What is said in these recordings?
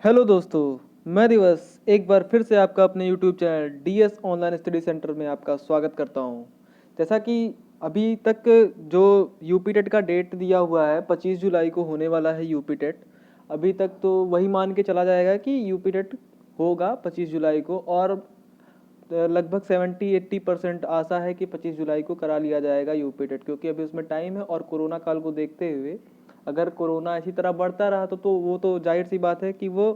Hello दोस्तों, मैं दिवस एक बार फिर से आपका अपने YouTube channel DS online study centre में आपका स्वागत करता हूं। जैसा कि अभी तक जो यूपी टेट का डेट दिया हुआ है 25 जुलाई को होने वाला है यूपी टेट। अभी तक तो वही मान के चला जाएगा कि यूपी टेट होगा 25 जुलाई को, और लगभग 70-80% आशा है कि 25 जुलाई को करा लिया जाएगा यूपी टेट, क्योंकि अभी उसमें टाइम है। और कोरोना काल को देखते हुए अगर कोरोना इसी तरह बढ़ता रहा तो वो तो जाहिर सी बात है कि वो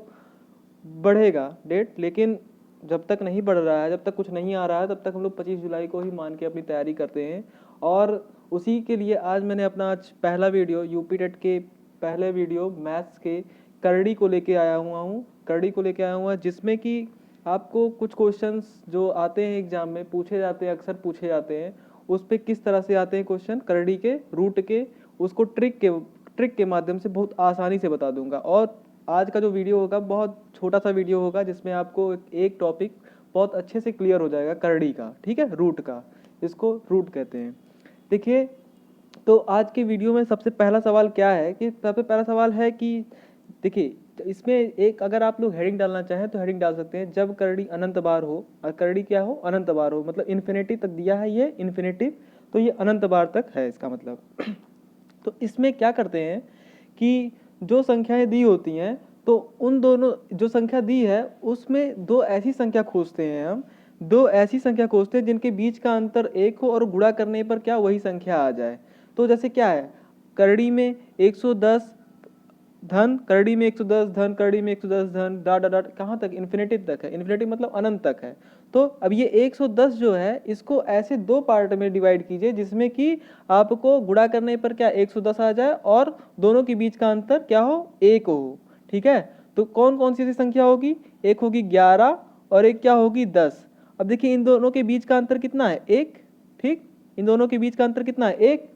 बढ़ेगा डेट। लेकिन जब तक नहीं बढ़ रहा है, जब तक कुछ नहीं आ रहा है, तब तक हम लोग 25 जुलाई को ही मान के अपनी तैयारी करते हैं। और उसी के लिए आज मैंने अपना पहला वीडियो यूपी टेट के पहले वीडियो मैथ्स के करड़ी को लेके आया हुआ जिसमें कि आपको कुछ क्वेश्चंस जो आते हैं एग्जाम में पूछे जाते हैं, अक्सर पूछे जाते हैं, उस पर किस तरह से आते हैं क्वेश्चन करड़ी के रूट के, उसको ट्रिक के माध्यम से बहुत आसानी से बता दूंगा। और आज का जो वीडियो होगा बहुत छोटा सा वीडियो होगा जिसमें आपको एक टॉपिक बहुत अच्छे से क्लियर हो जाएगा करड़ी का, ठीक है, रूट का, इसको रूट कहते हैं। देखिए, तो आज के वीडियो में सबसे पहला सवाल क्या है कि सबसे पहला सवाल है कि देखिए, इसमें एक अगर आप लोग हेडिंग डालना चाहें तो हेडिंग डाल सकते हैं, जब करड़ी अनंत बार हो। और करड़ी क्या हो? अनंत बार हो, मतलब इन्फिनिटी तक दिया है ये इन्फिनिटिव, तो ये अनंत बार तक है इसका मतलब। तो इसमें क्या करते हैं कि जो संख्याएं दी होती हैं तो उन दोनों जो संख्या दी है उसमें दो ऐसी संख्या खोजते हैं हम, दो ऐसी संख्या खोजते हैं जिनके बीच का अंतर एक हो और गुणा करने पर क्या वही संख्या आ जाए। तो जैसे क्या है, करड़ी में 110 धन, करड़ी में 110 धन, करड़ी में 110 धन, डॉट डॉट डॉट कहाँ तक? इन्फिनेटिव तक है। इन्फिनेटिव मतलब अनंत तक है। तो अब ये 110 जो है इसको ऐसे दो पार्ट में डिवाइड कीजिए जिसमें कि आपको गुणा करने पर क्या 110 आ जाए और दोनों के बीच का अंतर क्या हो? एक हो। ठीक है, तो कौन कौन सी ऐसी संख्या होगी? एक होगी 11 और एक क्या होगी? 10। अब देखिए इन दोनों के बीच का अंतर कितना है? एक। ठीक, इन दोनों के बीच का अंतर कितना है? एक।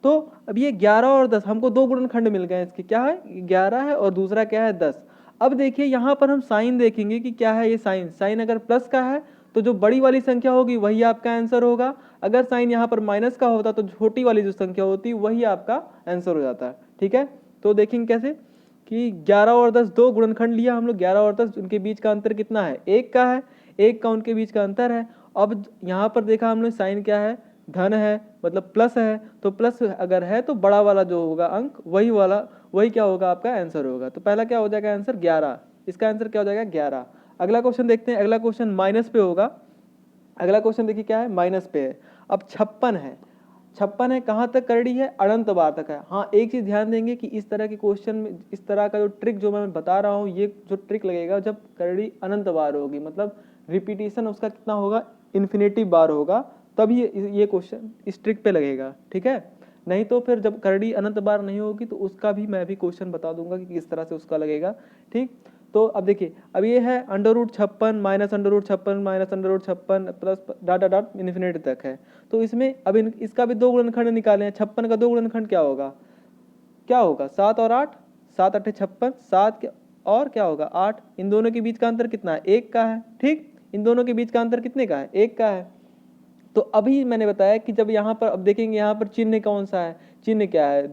तो अब ये 11 और 10 हमको दो गुणनखंड मिल गए इसके, क्या है? 11 है और दूसरा क्या है? 10। अब देखिए यहाँ पर हम साइन देखेंगे कि क्या है ये साइन। साइन अगर प्लस का है तो जो बड़ी वाली संख्या होगी वही आपका आंसर होगा। अगर साइन यहाँ पर माइनस का होता तो छोटी वाली जो संख्या होती वही आपका आंसर हो जाता है। ठीक है, तो देखेंगे कैसे कि 11 और 10 दो गुणनखंड लिया हम लोग, 11 और 10, उनके बीच का अंतर कितना है? एक का है, एक का उनके बीच का अंतर है। अब यहाँ पर देखा हमने साइन क्या है? धन है, मतलब प्लस है। तो प्लस अगर है तो बड़ा वाला जो होगा अंक वही क्या होगा? आपका आंसर होगा। तो पहला क्या हो जाएगा आंसर? 11। इसका आंसर क्या हो जाएगा? 11। अगला क्वेश्चन देखते हैं। अगला क्वेश्चन माइनस पे होगा। अगला क्वेश्चन देखिए क्या है? माइनस पे है। अब 56 है। 56 है, कहाँ तक करड़ी है? अनंत बार तक है। हाँ, एक चीज ध्यान देंगे कि इस तरह के क्वेश्चन में इस तरह का जो ट्रिक जो मैं बता रहा हूँ, ये जो ट्रिक लगेगा जब करड़ी अनंत बार होगी, मतलब रिपीटेशन उसका कितना होगा? इन्फिनेटिव बार होगा, तभी ये क्वेश्चन इस ट्रिक पे लगेगा। ठीक है, नहीं तो फिर जब करड़ी अनंत बार नहीं होगी तो उसका भी मैं भी क्वेश्चन बता दूंगा कि किस तरह से उसका लगेगा। ठीक, तो अब देखिए, अब ये है √56 minus √56 minus √56 plus dot dot dot infinity तक है। तो इसमें अब इसका भी दो गुणनखंड निकाले हैं। 56 का दो गुणनखंड क्या होगा? क्या होगा? 7 और 8, 7 8 56, 7 और क्या होगा? 8। इन दोनों के बीच का अंतर कितना है? एक का है। ठीक, इन दोनों के बीच का अंतर कितने का है? एक का है। तो अभी मैंने बताया कि जब यहाँ पर अब देखेंगे यहाँ पर चिन्ह कौन सा है? चिन्ह क्या है?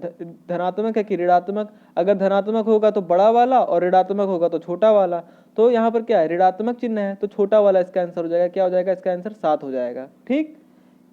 धनात्मक है कि ऋणात्मक? अगर धनात्मक होगा तो बड़ा वाला और ऋणात्मक होगा तो छोटा वाला। तो यहाँ पर क्या है? ऋणात्मक चिन्ह है तो छोटा वाला इसका आंसर हो जाएगा। क्या हो जाएगा? इसका आंसर 7 हो जाएगा। ठीक,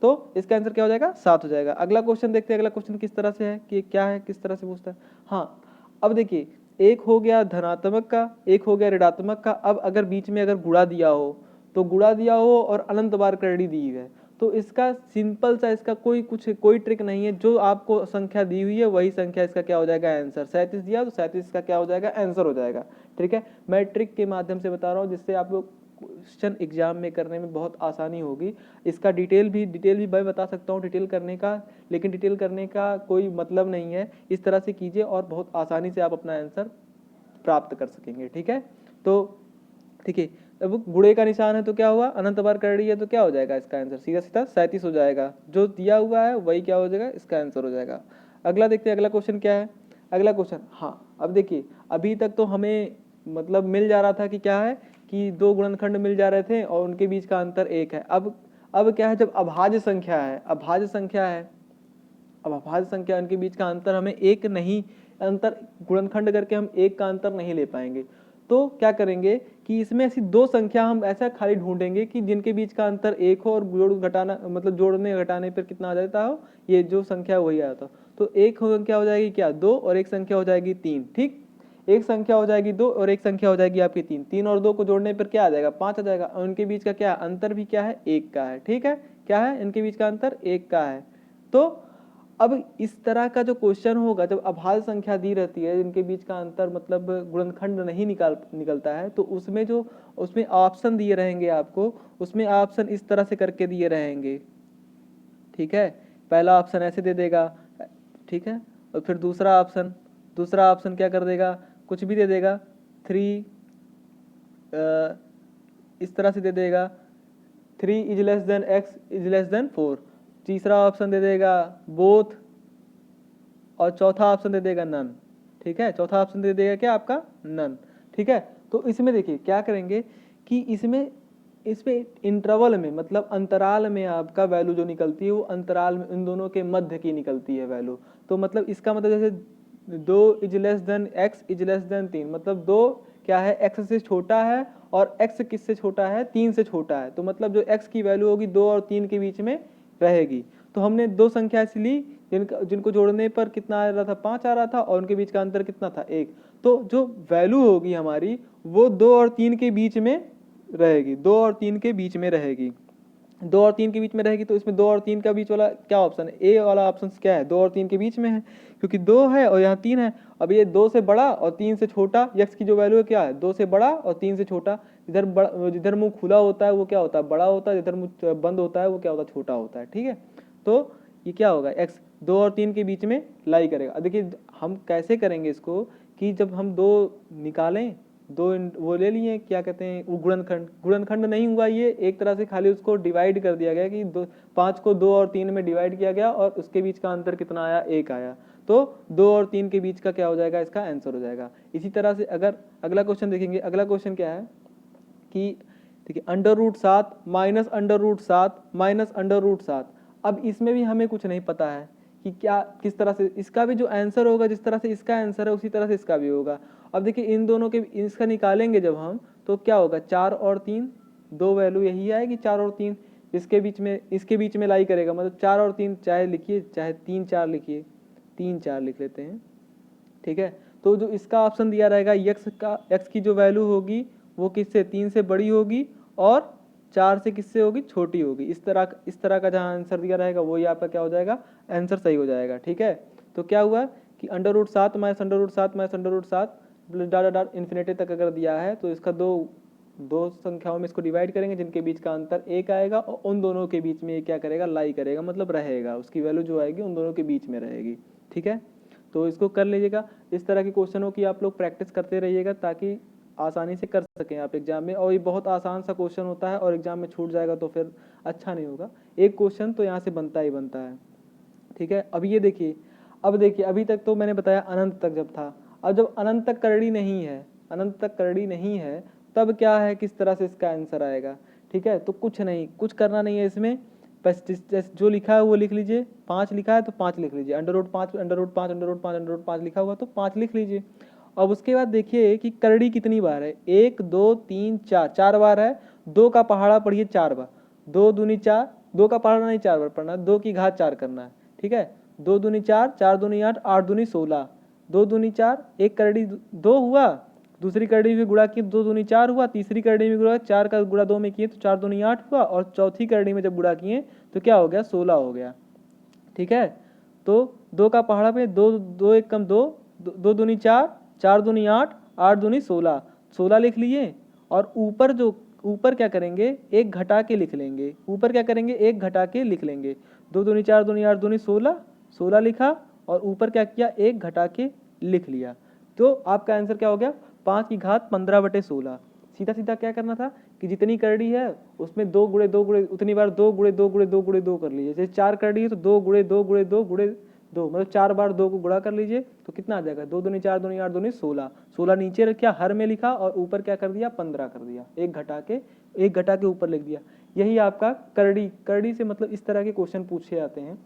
तो इसका आंसर क्या हो जाएगा? 7 हो जाएगा। अगला क्वेश्चन देखते हैं। अगला क्वेश्चन किस तरह से है कि क्या है, किस तरह से पूछता है। हाँ, अब देखिए, एक हो गया धनात्मक का, एक हो गया ऋणात्मक का। अब अगर बीच में अगर गुणा दिया हो तो गुणा दिया हो और अनंत बार करड़ी दी है तो इसका सिंपल सा, इसका कोई ट्रिक नहीं है। जो आपको संख्या दी हुई है वही संख्या इसका क्या हो जाएगा? आंसर। 37 दिया तो 37 का क्या हो जाएगा? आंसर हो जाएगा। ठीक है, मैं ट्रिक के माध्यम से बता रहा हूँ जिससे आप लोग क्वेश्चन एग्जाम में करने में बहुत आसानी होगी। इसका डिटेल भी मैं बता सकता हूँ डिटेल करने का, लेकिन डिटेल करने का कोई मतलब नहीं है। इस तरह से कीजिए और बहुत आसानी से आप अपना आंसर प्राप्त कर सकेंगे। ठीक है, तो ठीक है, अब गुणे का निशान है तो क्या हुआ? अनंत बार कर रही है तो क्या हो जाएगा? इसका आंसर सीधा सीधा 37 हो जाएगा। जो दिया हुआ है वही क्या हो जाएगा? इसका आंसर हो जाएगा। अगला देखते हैं, अगला क्वेश्चन क्या है। अगला क्वेश्चन, हाँ, अब देखिए, अभी तक तो हमें मतलब मिल जा रहा था कि क्या है कि दो गुणनखंड मिल जा रहे थे और उनके बीच का अंतर एक है। अब क्या है? जब अभाज्य संख्या है, अब अभाज्य संख्या उनके बीच का अंतर हमें एक नहीं, अंतर गुणनखंड करके हम एक का अंतर नहीं ले पाएंगे। तो क्या करेंगे कि इसमें ऐसी दो संख्या हम ऐसा खाली ढूंढेंगे कि जिनके बीच का अंतर एक हो और जोड़ घटाना मतलब जोड़ने घटाने पर कितना आ जाता हो, ये जो संख्या वही आ जाता हो। तो एक संख्या हो जाएगी क्या 2 और एक संख्या हो जाएगी 3। ठीक, एक संख्या हो जाएगी 2 और एक संख्या हो जाएगी आपकी 3। 3 और 2 को जोड़ने पर क्या आ जाएगा 5 आ जाएगा, और उनके बीच का क्या अंतर भी क्या है 1 का है। ठीक है, क्या है इनके बीच का अंतर 1 का है। तो अब इस तरह का जो क्वेश्चन होगा जब अभाज्य संख्या दी रहती है जिनके बीच का अंतर मतलब गुणनखंड नहीं निकलता है, तो उसमें ऑप्शन दिए रहेंगे आपको, उसमें ऑप्शन इस तरह से करके दिए रहेंगे। ठीक है, पहला ऑप्शन ऐसे दे देगा, ठीक है, और फिर दूसरा ऑप्शन क्या कर देगा, कुछ भी दे देगा, 3 इस तरह से दे देगा, 3 is less than x is less than 4। तीसरा ऑप्शन दे देगा बोथ, और चौथा ऑप्शन दे देगा नन। ठीक है, चौथा ऑप्शन दे देगा क्या आपका नन। ठीक है, तो इसमें देखिए क्या करेंगे कि इसमें इंटरवल में मतलब अंतराल में आपका वैल्यू जो निकलती है वो अंतराल में इन दोनों के मध्य की निकलती है वैल्यू। तो मतलब इसका मतलब जैसे 2 is less than x is less than 3, मतलब 2 क्या है x से छोटा है और x किससे छोटा है 3 से छोटा है। तो मतलब जो x की वैल्यू होगी 2 और 3 के बीच में रहेगी। तो हमने दो संख्या ऐसी ली जिनको जोड़ने पर कितना आ रहा था 5 आ रहा था, और उनके बीच का अंतर कितना था 1। तो जो वैल्यू होगी हमारी वो 2 और 3 के बीच में रहेगी, 2 और 3 के बीच में रहेगी, 2 और 3 के बीच में रहेगी। तो इसमें 2 और 3 का बीच वाला क्या ऑप्शन है, ए वाला ऑप्शन क्या है, 2 और 3 के बीच में है, क्योंकि 2 है और यहाँ 3 है। अब ये 2 से बड़ा और 3 से छोटा, x की जो वैल्यू है क्या है 2 से बड़ा और 3 से छोटा। जिधर मुंह खुला होता है वो क्या होता है बड़ा होता है, जिधर मुंह बंद होता है वो क्या होता है छोटा होता है। ठीक है, तो ये क्या होगा x 2 और 3 के बीच में लाई करेगा। अब देखिए हम कैसे करेंगे इसको कि जब हम 2 निकालें, वो ले लिए क्या कहते हैं वो गुणनखंड नहीं हुआ, ये एक तरह से खाली उसको डिवाइड कर दिया गया कि 5 को 2 और 3 में डिवाइड किया गया और उसके बीच का अंतर कितना आया 1 आया। तो 2 और 3 के बीच का क्या हो जाएगा इसका आंसर हो जाएगा। इसी तरह से अगर अगला क्वेश्चन देखेंगे, अगला क्वेश्चन क्या है कि देखिए √7 माइनस √7 माइनस √7। अब इसमें भी हमें कुछ नहीं पता है कि क्या किस तरह से इसका भी जो आंसर होगा, जिस तरह से इसका आंसर है उसी तरह से इसका भी होगा। अब देखिए इन दोनों के इसका निकालेंगे जब हम, तो क्या होगा 4 और 3, दो वैल्यू यही आएगी 4 और 3, इसके बीच में लाई करेगा, मतलब 4 और 3 चाहे लिखिए चाहे 3 4 लिखिए, 3 4 लिख लेते हैं। ठीक है, तो जो इसका ऑप्शन दिया रहेगा x की जो वैल्यू होगी वो किससे 3 से बड़ी होगी और 4 से किससे होगी छोटी होगी। इस तरह का जहाँ आंसर दिया रहेगा वही आपका क्या हो जाएगा आंसर सही हो जाएगा। ठीक है, तो क्या हुआ कि √7 माइनस √7 माइनस √7 डॉट इन्फिनिटी तक अगर दिया है तो इसका दो संख्याओं में इसको डिवाइड करेंगे जिनके बीच का अंतर 1 आएगा, और उन दोनों के बीच में ये क्या करेगा लाई करेगा, मतलब रहेगा, उसकी वैल्यू जो आएगी उन दोनों के बीच में रहेगी। ठीक है, तो इसको कर लीजिएगा। इस तरह के क्वेश्चनों की आप लोग प्रैक्टिस करते रहिएगा ताकि आसानी से कर सकें आप एग्जाम में। और ये बहुत आसान सा क्वेश्चन होता है और एग्जाम में छूट जाएगा तो फिर अच्छा नहीं होगा। एक क्वेश्चन तो यहाँ से बनता ही बनता है। ठीक है, अब ये देखिए, अभी तक तो मैंने बताया अनंत तक जब था। अब जब अनंत तक करड़ी नहीं है तब क्या है, किस तरह से इसका आंसर आएगा। ठीक है, तो कुछ करना नहीं है इसमें, बस जो लिखा है वो लिख लीजिए। 5 लिखा है तो 5 लिख लीजिए, √5 √5 लिखा हुआ तो 5 लिख लीजिए। अब उसके बाद देखिए कि करड़ी कितनी बार है, 1 2 3 4, 4 बार है। 2 का पहाड़ा पढ़िए 4 बार, 2 दूनी 4, 2 का पहाड़ा नहीं 4 बार पढ़ना है, 2 की घात 4 करना है। ठीक है, 2 दूनी 4, 4 दूनी 8, 8 दूनी 16, 2 दूनी 4, एक करड़ी 2 हुआ, दूसरी करड़ी में गुणा किए 2 दूनी 4 हुआ, तीसरी करड़ी में गुणा 4 का गुणा 2 में किए तो 4 दूनी 8 हुआ, और चौथी करड़ी में जब गुणा किए तो क्या हो गया 16 हो गया। ठीक है, तो 2 का पहाड़ा पे 2 2 1 कम 2, 2 दूनी 4, 4 दूनी 8, 8 दूनी 16, 16 लिख लिए। और ऊपर क्या करेंगे एक घटा के लिख लेंगे, एक घटा के लिख लेंगे। 2 दूनी 4 दूनी 8 दूनी 16, 16 लिखा और ऊपर क्या किया एक घटा के लिख लिया। तो आपका आंसर क्या हो गया 5 की घात 15/16। सीधा सीधा क्या करना था कि जितनी करड़ी है उसमें 2 गुणे 2 गुणे उतनी बार 2 गुणे 2 गुणे 2 गुणे 2 कर लीजिए। जैसे 4 करड़ी है तो 2 गुणे 2 गुणे 2 गुणे 2, मतलब 4 बार 2 को गुणा कर लीजिए तो कितना आ जाएगा 2 दूनी 4 दूनी 8 दूनी 16, 16 नीचे रखा हर में लिखा और ऊपर क्या कर दिया 15 कर दिया, एक घटा के ऊपर लिख दिया। यही आपका करड़ी से मतलब इस तरह के क्वेश्चन पूछे जाते हैं।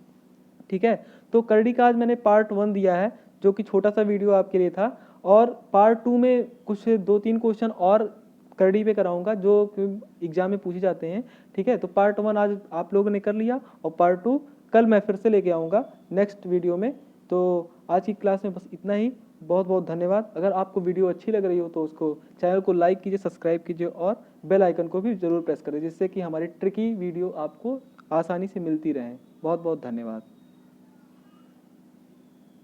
ठीक है, तो करड़ी का आज मैंने पार्ट 1 दिया है जो कि छोटा सा वीडियो आपके लिए था। और पार्ट 2 में कुछ 2-3 क्वेश्चन और करड़ी पे कराऊंगा जो एग्जाम में पूछे जाते हैं। ठीक है, तो पार्ट 1 आज आप लोगों ने कर लिया और पार्ट 2 कल मैं फिर से लेके आऊँगा नेक्स्ट वीडियो में। तो आज की क्लास में बस इतना ही। बहुत बहुत धन्यवाद। अगर आपको वीडियो अच्छी लग रही हो तो उसको चैनल को लाइक कीजिए, सब्सक्राइब कीजिए और बेल आइकन को भी ज़रूर प्रेस करें, जिससे कि हमारी ट्रिकी वीडियो आपको आसानी से मिलती रहे। बहुत बहुत धन्यवाद।